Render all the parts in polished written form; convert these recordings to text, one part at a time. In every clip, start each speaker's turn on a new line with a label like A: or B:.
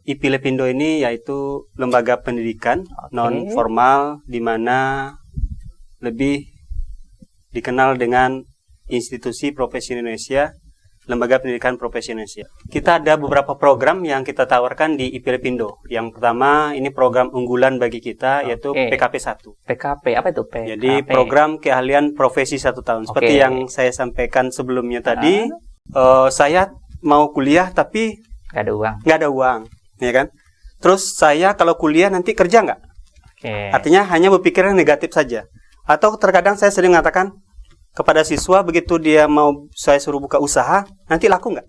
A: IPILEPINDO ini yaitu lembaga pendidikan non formal di mana lebih dikenal dengan institusi profesi Indonesia, lembaga pendidikan profesi Indonesia. Kita ada beberapa program yang kita tawarkan di IPILEPINDO. Yang pertama ini program unggulan bagi kita yaitu PKP 1.
B: PKP apa itu PKP?
A: Jadi program keahlian profesi 1 tahun. Seperti yang saya sampaikan sebelumnya tadi, saya mau kuliah tapi
B: nggak ada uang.
A: Nggak ada uang, ya kan? Terus saya kalau kuliah nanti kerja nggak? Artinya hanya berpikiran negatif saja. Atau terkadang saya sering mengatakan kepada siswa begitu dia mau saya suruh buka usaha, nanti laku nggak?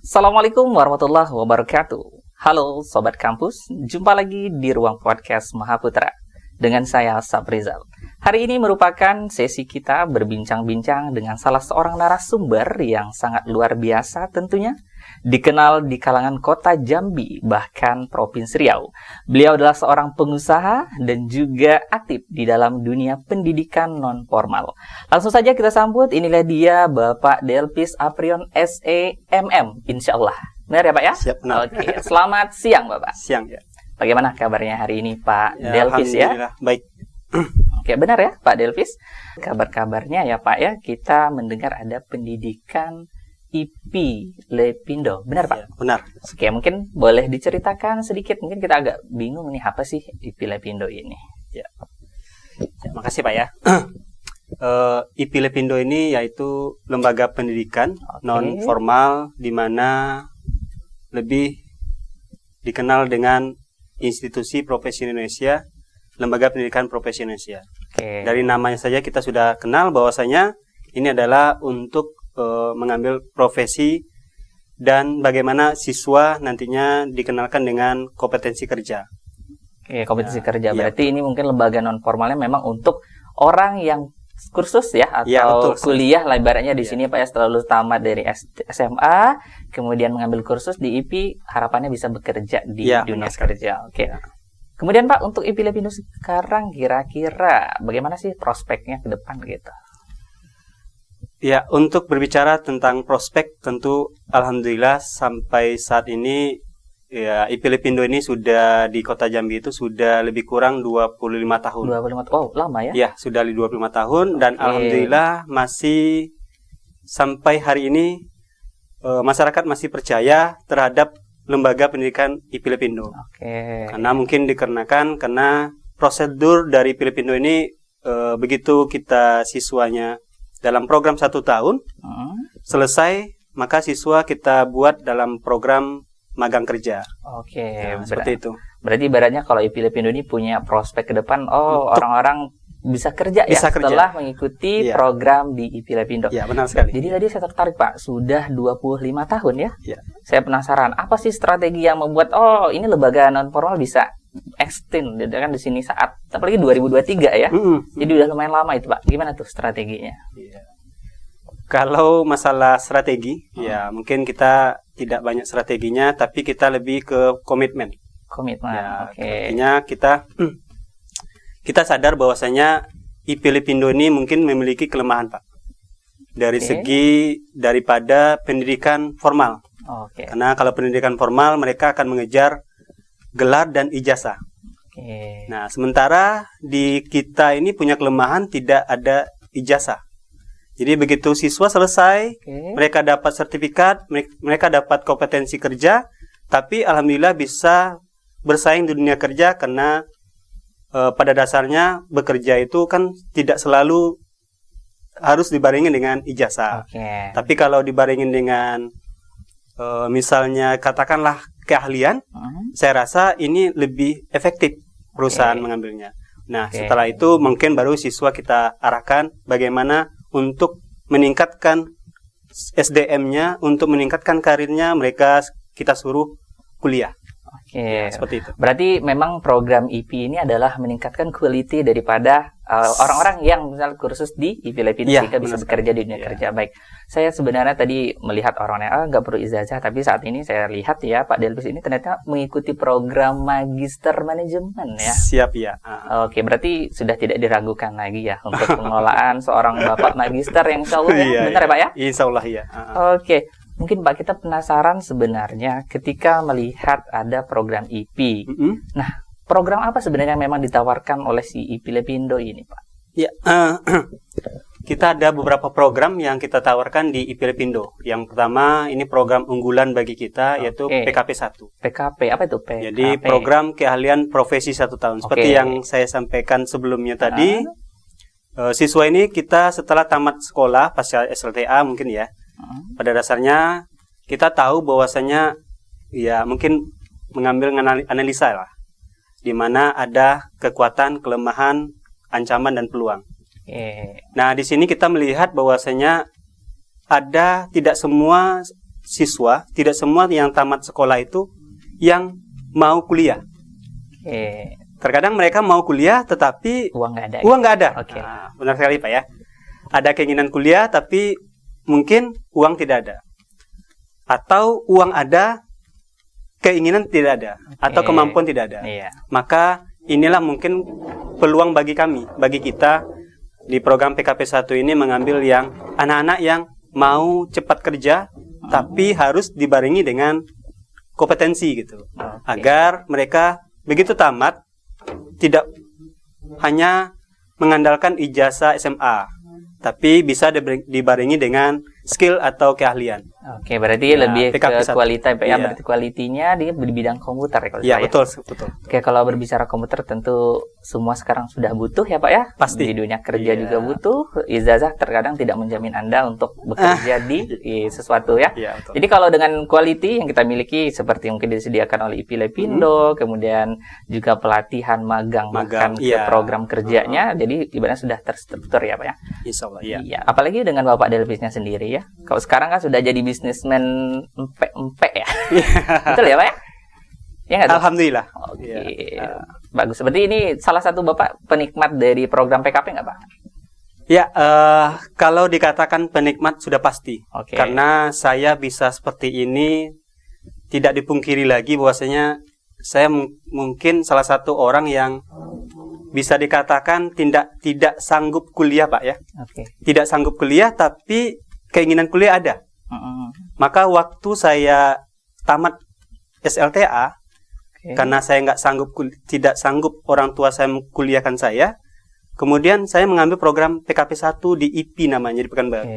B: Assalamualaikum warahmatullahi wabarakatuh. Halo Sobat Kampus, jumpa lagi di ruang podcast Mahaputra dengan saya Saprizal. Hari ini merupakan sesi kita berbincang-bincang dengan salah seorang narasumber yang sangat luar biasa tentunya. Dikenal di kalangan kota Jambi, bahkan Provinsi Riau. Beliau adalah seorang pengusaha dan juga aktif di dalam dunia pendidikan non-formal. Langsung saja kita sambut, inilah dia Bapak Delvis Aprion SEMM, insya Allah. Benar ya Pak ya?
A: Siap, benar.
B: Oke, selamat siang Bapak.
A: Siang ya.
B: Bagaimana kabarnya hari ini Pak Delvis ya?
A: Alhamdulillah, baik.
B: Oke, benar ya Pak Delvis? Kabar-kabarnya ya Pak ya, kita mendengar ada pendidikan IPILEPINDO. Benar Pak?
A: Ya, benar.
B: Oke, mungkin boleh diceritakan sedikit, mungkin kita agak bingung nih apa sih IPILEPINDO ini?
A: Ya. Makasih Pak ya. IPILEPINDO ini yaitu lembaga pendidikan non formal di mana lebih dikenal dengan institusi profesi Indonesia, lembaga pendidikan profesi Indonesia. Dari namanya saja kita sudah kenal bahwasanya ini adalah untuk mengambil profesi dan bagaimana siswa nantinya dikenalkan dengan kompetensi kerja.
B: Kompetensi kerja. Berarti ini mungkin lembaga non formalnya memang untuk orang yang kursus ya atau kuliah lah ibaratnya di sini Pak ya, setelah lulus tamat dari SMA kemudian mengambil kursus di IP, harapannya bisa bekerja di dunia kerja. Kemudian Pak, untuk IPILEPINDO sekarang kira-kira bagaimana sih prospeknya ke depan gitu?
A: Ya, untuk berbicara tentang prospek tentu alhamdulillah sampai saat ini ya IPILEPINDO ini sudah di Kota Jambi itu sudah lebih kurang 25 tahun.
B: 25 tahun. Oh, lama ya?
A: Ya, sudah 25 tahun dan alhamdulillah masih sampai hari ini masyarakat masih percaya terhadap lembaga pendidikan IPILEPINDO. Karena mungkin dikarenakan karena prosedur dari IPILEPINDO ini begitu kita siswanya dalam program 1 tahun selesai, maka siswa kita buat dalam program magang kerja. Seperti itu. Berarti
B: ibaratnya kalau IPILEPINDO ini punya prospek ke depan, orang-orang bisa kerja ya setelah mengikuti program di IPILEPINDO.
A: Iya, benar sekali.
B: Jadi tadi saya tertarik Pak, sudah 25 tahun ya? Saya penasaran, apa sih strategi yang membuat ini lembaga non formal bisa extend kan di sini saat apalagi 2023 ya. Jadi udah lumayan lama itu Pak. Gimana tuh strateginya?
A: Kalau masalah strategi, ya mungkin kita tidak banyak strateginya, tapi kita lebih ke komitmen. Artinya kita sadar bahwasanya IPILEPINDO ini mungkin memiliki kelemahan Pak. Dari segi daripada pendidikan formal. Karena kalau pendidikan formal mereka akan mengejar gelar dan ijazah. Nah, sementara di kita ini punya kelemahan tidak ada ijazah. Jadi begitu siswa selesai, mereka dapat sertifikat, mereka dapat kompetensi kerja, tapi alhamdulillah bisa bersaing di dunia kerja karena pada dasarnya bekerja itu kan tidak selalu harus dibarengin dengan ijazah. Tapi kalau dibarengin dengan misalnya katakanlah keahlian, saya rasa ini lebih efektif perusahaan mengambilnya. Nah, setelah itu mungkin baru siswa kita arahkan bagaimana untuk meningkatkan SDM-nya, untuk meningkatkan karirnya, mereka kita suruh kuliah.
B: Seperti itu. Berarti memang program IP ini adalah meningkatkan quality daripada orang-orang yang misalnya kursus di Filipina sehingga bisa bekerja di dunia kerja. Baik, saya sebenarnya tadi melihat orangnya nggak perlu ijazah, tapi saat ini saya lihat ya Pak Delvis ini ternyata mengikuti program magister manajemen ya.
A: Siap ya.
B: Oke, berarti sudah tidak diragukan lagi ya untuk pengelolaan seorang Bapak magister yang insya Allah ya, benar ya Pak ya?
A: Insya Allah ya.
B: Oke. Mungkin Pak kita penasaran sebenarnya ketika melihat ada program IP. Nah, program apa sebenarnya yang memang ditawarkan oleh si IP Lepindo ini, Pak?
A: Ya, kita ada beberapa program yang kita tawarkan di IP Lepindo. Yang pertama, ini program unggulan bagi kita, yaitu PKP 1.
B: PKP, apa itu PKP?
A: Jadi, program keahlian profesi 1 tahun. Seperti yang saya sampaikan sebelumnya tadi, siswa ini kita setelah tamat sekolah, pasca SLTA mungkin ya, pada dasarnya kita tahu bahwasanya, ya mungkin mengambil analisa lah, di mana ada kekuatan, kelemahan, ancaman, dan peluang. Nah, di sini kita melihat bahwasanya ada tidak semua siswa, tidak semua yang tamat sekolah itu yang mau kuliah. Terkadang mereka mau kuliah, tetapi uang nggak ada. Nah, benar sekali Pak ya. Ada keinginan kuliah, tapi mungkin uang tidak ada. Atau uang ada, keinginan tidak ada, atau kemampuan tidak ada. Maka inilah mungkin peluang bagi kami, bagi kita di program PKP 1 ini mengambil yang anak-anak yang mau cepat kerja, tapi harus dibarengi dengan kompetensi gitu. Agar mereka begitu tamat tidak hanya mengandalkan ijazah SMA, tapi bisa dibarengi dengan skill atau keahlian.
B: Oke, berarti lebih ke kualitas ya, berarti kualitinya di bidang komputer ya kalau
A: saya. Betul.
B: Oke, kalau berbicara komputer tentu semua sekarang sudah butuh ya Pak ya.
A: Pasti.
B: Di dunia kerja juga butuh. Ijazah terkadang tidak menjamin Anda untuk bekerja di sesuatu ya. Jadi kalau dengan quality yang kita miliki seperti mungkin disediakan oleh IP Lepindo, kemudian juga pelatihan magang ke program kerjanya, jadi ibaratnya sudah terstruktur ya Pak ya.
A: Insya Allah,
B: iya. Apalagi dengan Bapak Delvisnya sendiri ya. Kalau sekarang kan sudah jadi bisnismen empek ya. Betul ya Pak ya? Ya nggak?
A: Alhamdulillah.
B: Oke. Bagus. Seperti ini salah satu Bapak penikmat dari program PKP nggak Pak?
A: Ya, kalau dikatakan penikmat sudah pasti. Karena saya bisa seperti ini, tidak dipungkiri lagi bahwasanya saya mungkin salah satu orang yang bisa dikatakan tidak sanggup kuliah Pak ya. Tidak sanggup kuliah, tapi keinginan kuliah ada. Maka waktu saya tamat SLTA, karena saya tidak sanggup orang tua saya kuliahkan saya, kemudian saya mengambil program PKP 1 di IP namanya di Pekanbaru.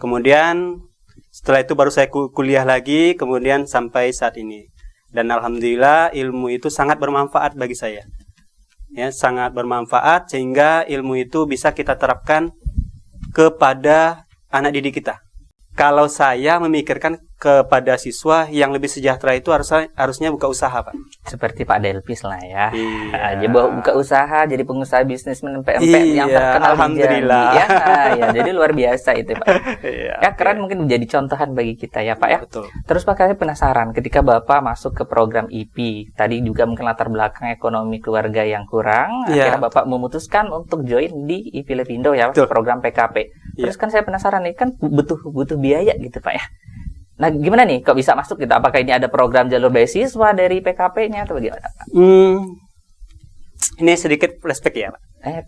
A: Kemudian setelah itu baru saya kuliah lagi, kemudian sampai saat ini. Dan alhamdulillah ilmu itu sangat bermanfaat bagi saya. Ya, sangat bermanfaat sehingga ilmu itu bisa kita terapkan kepada anak didik kita. Kalau saya memikirkan kepada siswa yang lebih sejahtera itu harusnya buka usaha, Pak.
B: Seperti Pak Delvis lah ya. Dia buka usaha, jadi pengusaha bisnis PMP yang terkenal di Jambi. Ya, jadi luar biasa itu, Pak. Ya, keren mungkin menjadi contohan bagi kita ya, Pak ya.
A: Betul.
B: Terus Pak, saya penasaran ketika Bapak masuk ke program IP, tadi juga mungkin latar belakang ekonomi keluarga yang kurang, akhirnya Bapak memutuskan untuk join di IP Lepindo ya, program PKP. Terus kan saya penasaran nih, kan butuh biaya gitu, Pak ya. Nah, gimana nih kok bisa masuk gitu? Apakah ini ada program jalur beasiswa dari PKP-nya atau bagaimana, Pak?
A: Ini sedikit flashback ya, Pak.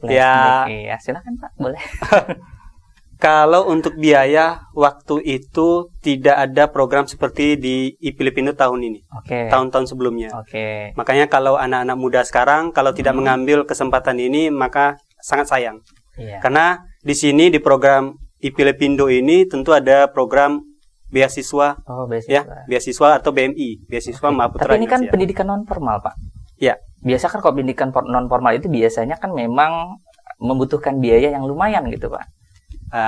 B: Flashback ya. Silakan, Pak, boleh.
A: Kalau untuk biaya waktu itu tidak ada program seperti di IP Lepindo tahun ini. Tahun-tahun sebelumnya. Makanya kalau anak-anak muda sekarang kalau tidak mengambil kesempatan ini maka sangat sayang. Karena di sini di program IP Lepindo ini tentu ada program beasiswa, beasiswa atau BMI, beasiswa Mahaputra.
B: Tapi ini kan pendidikan non formal, Pak.
A: Ya.
B: Biasa kan kalau pendidikan non formal itu biasanya kan memang membutuhkan biaya yang lumayan gitu, Pak.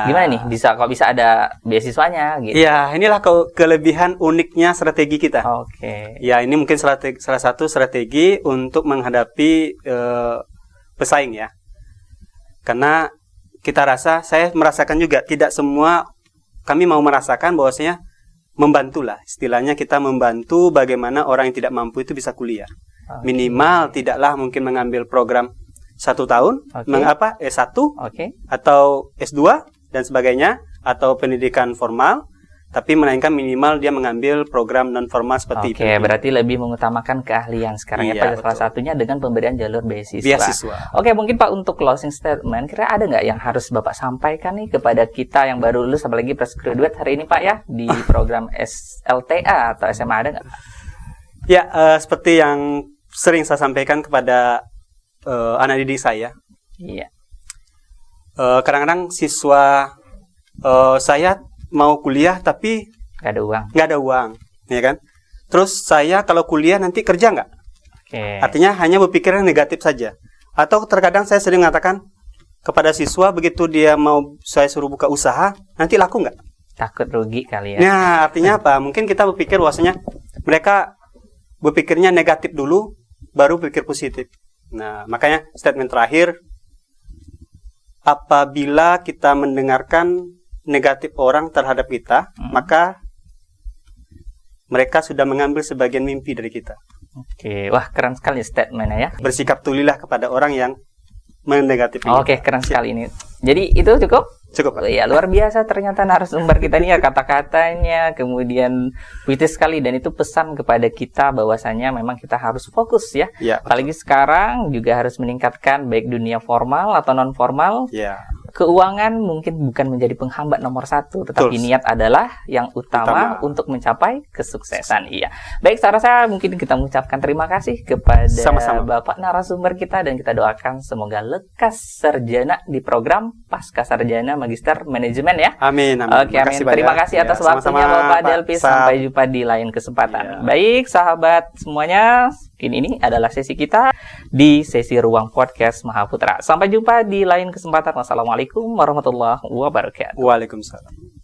B: Gimana nih bisa ada beasiswanya gitu? Ya,
A: inilah kelebihan uniknya strategi kita. Ya, ini mungkin salah satu strategi untuk menghadapi pesaing ya. Karena saya merasakan juga tidak semua kami mau merasakan bahwasanya membantulah, istilahnya kita membantu bagaimana orang yang tidak mampu itu bisa kuliah. Minimal tidaklah mungkin mengambil program 1 tahun, S1, atau S2 dan sebagainya, atau pendidikan formal, tapi melainkan minimal dia mengambil program non formal seperti itu.
B: Oke, berarti lebih mengutamakan keahlian sekarang ya, salah satunya dengan pemberian jalur beasiswa. Oke, mungkin Pak untuk closing statement, kira ada nggak yang harus Bapak sampaikan nih kepada kita yang baru lulus, apalagi fresh graduate hari ini Pak ya, di program SLTA atau SMA, ada nggak?
A: Ya, seperti yang sering saya sampaikan kepada anak didik saya.
B: Iya.
A: Kadang-kadang siswa saya mau kuliah tapi nggak ada uang, ya kan? Terus saya kalau kuliah nanti kerja nggak? Artinya hanya berpikiran negatif saja. Atau terkadang saya sering mengatakan kepada siswa begitu dia mau saya suruh buka usaha, nanti laku nggak?
B: Takut rugi kali ya.
A: Nah, artinya apa? Mungkin kita berpikir bahwasanya mereka berpikirnya negatif dulu, baru berpikir positif. Nah, makanya statement terakhir, apabila kita mendengarkan negatif orang terhadap kita, maka mereka sudah mengambil sebagian mimpi dari kita.
B: Oke, wah keren sekali statementnya ya.
A: Bersikap tulilah kepada orang yang menegatif.
B: Oke, keren sekali ini. Jadi itu cukup?
A: Cukup, Pak.
B: Ya, luar biasa ternyata narasumber kita ini ya, kata-katanya kemudian puitis sekali, dan itu pesan kepada kita bahwasanya memang kita harus fokus ya. Apalagi sekarang juga harus meningkatkan baik dunia formal atau non formal. Keuangan mungkin bukan menjadi penghambat nomor 1, tetapi niat adalah yang utama untuk mencapai kesuksesan. Iya. Baik, saya rasa mungkin kita mengucapkan terima kasih kepada Bapak narasumber kita, dan kita doakan semoga lekas sarjana di program Pasca Sarjana Magister Manajemen ya.
A: Amin.
B: Oke, amin. Terima kasih atas waktunya Bapak Delpi. Sampai jumpa di lain kesempatan. Baik, sahabat semuanya, ini adalah sesi kita di sesi Ruang Podcast Mahaputra. Sampai jumpa di lain kesempatan. Wassalamualaikum warahmatullahi wabarakatuh.
A: Waalaikumsalam.